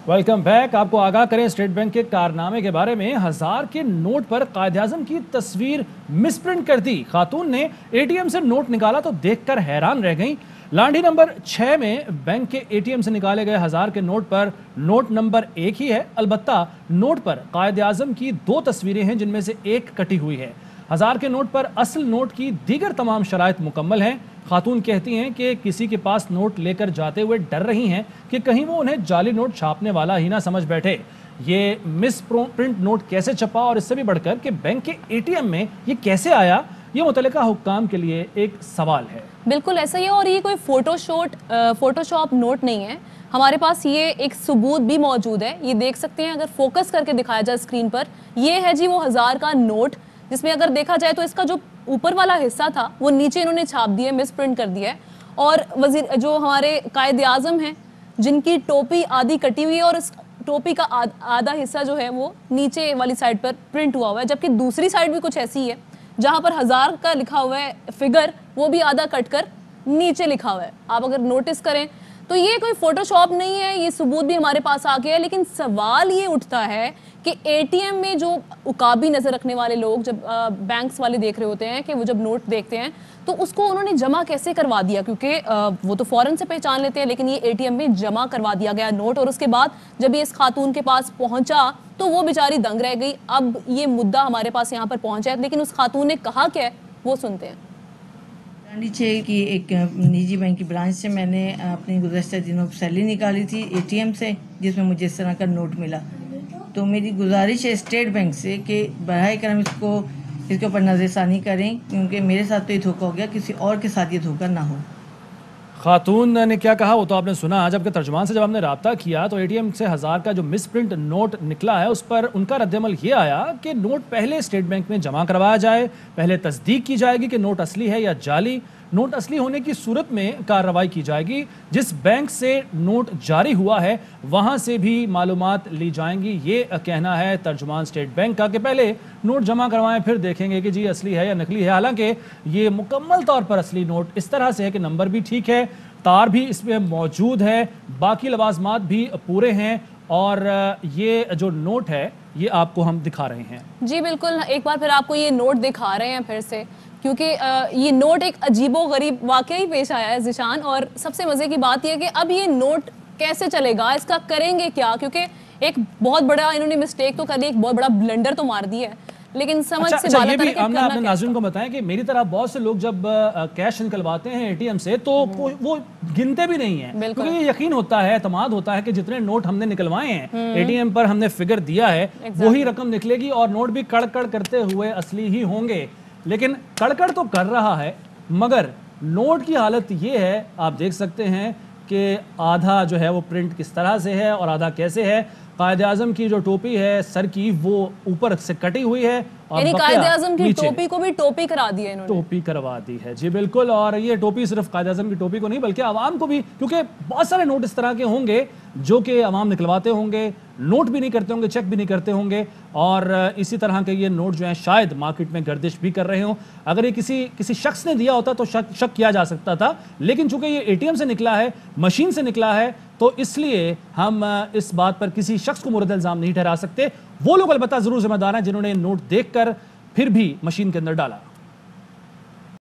Welcome back. आपको आगाह करें स्टेट बैंक के कारनामे के बारे में। 1000 के नोट पर कायद-ए-आज़म की तस्वीर मिसप्रिंट कर दी। खातून ने एटीएम से नोट निकाला तो देखकर हैरान रह गईं। लांडी नंबर 6 में बैंक के एटीएम से निकाले गए 1000 के नोट पर नोट नंबर 1 ही है। अलबत्ता नोट पर कायद-ए-आज़म की 2 तस्वीरें हैं जिनमें से एक कटी हुई है। 1000 के नोट पर असल नोट की दीगर तमाम शराइत मुकम्मल हैं। खातून कहती हैं कि किसी के पास नोट लेकर जाते हुए डर रही हैं कि कहीं वो उन्हें जाली नोट छापने वाला ही ना समझ बैठे। ये मिस प्रिंट नोट कैसे छपा और इससे भी बढ़कर कि बैंक के एटीएम में ये कैसे आया, ये मुतल्लिका हुक्काम के लिए एक सवाल है। बिल्कुल ऐसा ही है, और ये कोई फोटोशॉप नोट नहीं है। हमारे पास ये एक सबूत भी मौजूद है, ये देख सकते हैं। अगर फोकस करके दिखाया जाए स्क्रीन पर, ये है जी वो 1000 का नोट, जिसमें अगर देखा जाए तो इसका जो ऊपर वाला हिस्सा था वो नीचे इन्होंने छाप दिया, मिस प्रिंट कर दिया है। और वजीर जो हमारे कायद-ए-आज़म हैं, जिनकी टोपी आधी कटी हुई है और इस टोपी का आधा हिस्सा जो है वो नीचे वाली साइड पर प्रिंट हुआ है, जबकि दूसरी साइड भी कुछ ऐसी है जहां पर 1000 का लिखा हुआ है फिगर, वो भी आधा कट कर नीचे लिखा हुआ है। आप अगर नोटिस करें तो ये कोई फोटोशॉप नहीं है, ये सबूत भी हमारे पास आ गया है। लेकिन सवाल ये उठता है कि एटीएम में जो उकाबी नज़र रखने वाले लोग जब बैंक्स वाले देख रहे होते हैं कि वो जब नोट देखते हैं तो उसको उन्होंने जमा कैसे करवा दिया, क्योंकि वो तो फ़ौरन से पहचान लेते हैं, लेकिन ये एटीएम में जमा करवा दिया गया नोट। और उसके बाद जब ये इस खातून के पास पहुंचा तो वो बेचारी दंग रह गई। अब ये मुद्दा हमारे पास यहाँ पर पहुंचा है, लेकिन उस खातून ने कहा क्या है वो सुनते हैं। लांडी 6 की एक निजी बैंक की ब्रांच से मैंने अपनी गुज़श्ता दिनों सैलरी निकाली थी एटीएम से, जिसमें मुझे इस तरह का नोट मिला। तो मेरी गुजारिश है स्टेट बैंक से कि बराए करम इसके ऊपर नज़रसानी करें, क्योंकि मेरे साथ तो ये धोखा हो गया, किसी और के साथ ये धोखा ना हो। खातून ने क्या कहा वो तो आपने सुना। जबकि तर्जुमान से जब हमने राब्ता किया तो एटीएम से 1000 का जो मिसप्रिंट नोट निकला है उस पर उनका रद्दअमल ये आया कि नोट पहले स्टेट बैंक में जमा करवाया जाए, पहले तस्दीक की जाएगी कि नोट असली है या जाली। नोट असली होने की सूरत में कार्रवाई की जाएगी। जिस बैंक से नोट जारी हुआ है वहाँ से भी मालूमात ली जाएंगी। ये कहना है तर्जुमान स्टेट बैंक का कि पहले नोट जमा करवाएं, फिर देखेंगे कि जी असली है या नकली है। हालांकि ये मुकम्मल तौर पर असली नोट इस तरह से है कि नंबर भी ठीक है, तार भी इसमें मौजूद है, बाकी लवाजमात भी पूरे हैं। और ये जो नोट है ये आपको हम दिखा रहे हैं। जी बिल्कुल, एक बार फिर आपको ये नोट दिखा रहे हैं फिर से, क्योंकि ये नोट एक अजीबो गरीब वाकई पेश आया है ज़िशान। और सबसे मज़े की बात यह है कि अब ये नोट कैसे चलेगा, इसका करेंगे क्या, क्योंकि एक बहुत बड़ा इन्होंने मिस्टेक तो कर ली, एक बहुत बड़ा ब्लंडर तो मार दिया है, लेकिन समझ से बात ये भी हमने अपने नाज़रीन को बताया कि मेरी तरह बहुत से लोग जब कैश निकलवाते हैं एटीएम से तो वो गिनते भी नहीं है, क्योंकि ये यकीन होता है, एतमाद होता है कि जितने नोट हमने निकलवाए हैं एटीएम पर, हमने फिगर दिया है वही रकम निकलेगी और नोट भी कड़कड़ करते हुए असली ही होंगे। लेकिन कड़कड़ तो कर रहा है, मगर नोट की हालत ये है, आप देख सकते हैं कि आधा जो है वो प्रिंट किस तरह से है और आधा कैसे है। कायद-ए-आज़म की जो टोपी है सर की, वो ऊपर से कटी हुई है और कायद-ए-आज़म की टोपी को भी टोपी करा दी है इन्होंने। टोपी करवा दी है जी बिल्कुल। और ये टोपी सिर्फ कायद-ए-आज़म की टोपी को नहीं बल्कि आवाम को भी, क्योंकि बहुत सारे नोट इस तरह के होंगे जो कि आवाम निकलवाते होंगे, नोट भी नहीं करते होंगे, चेक भी नहीं करते होंगे, और इसी तरह के ये नोट जो हैं शायद मार्केट में गर्दिश भी कर रहे हों। अगर ये किसी शख्स ने दिया होता तो शक किया जा सकता था, लेकिन चूंकि ये एटीएम से निकला है, मशीन से निकला है, तो इसलिए हम इस बात पर किसी शख्स को मुर्द इल्ज़ाम नहीं ठहरा सकते। वो लोग अलबत्ता ज़रूर जिम्मेदार हैं जिन्होंने नोट देखकर फिर भी मशीन के अंदर डाला।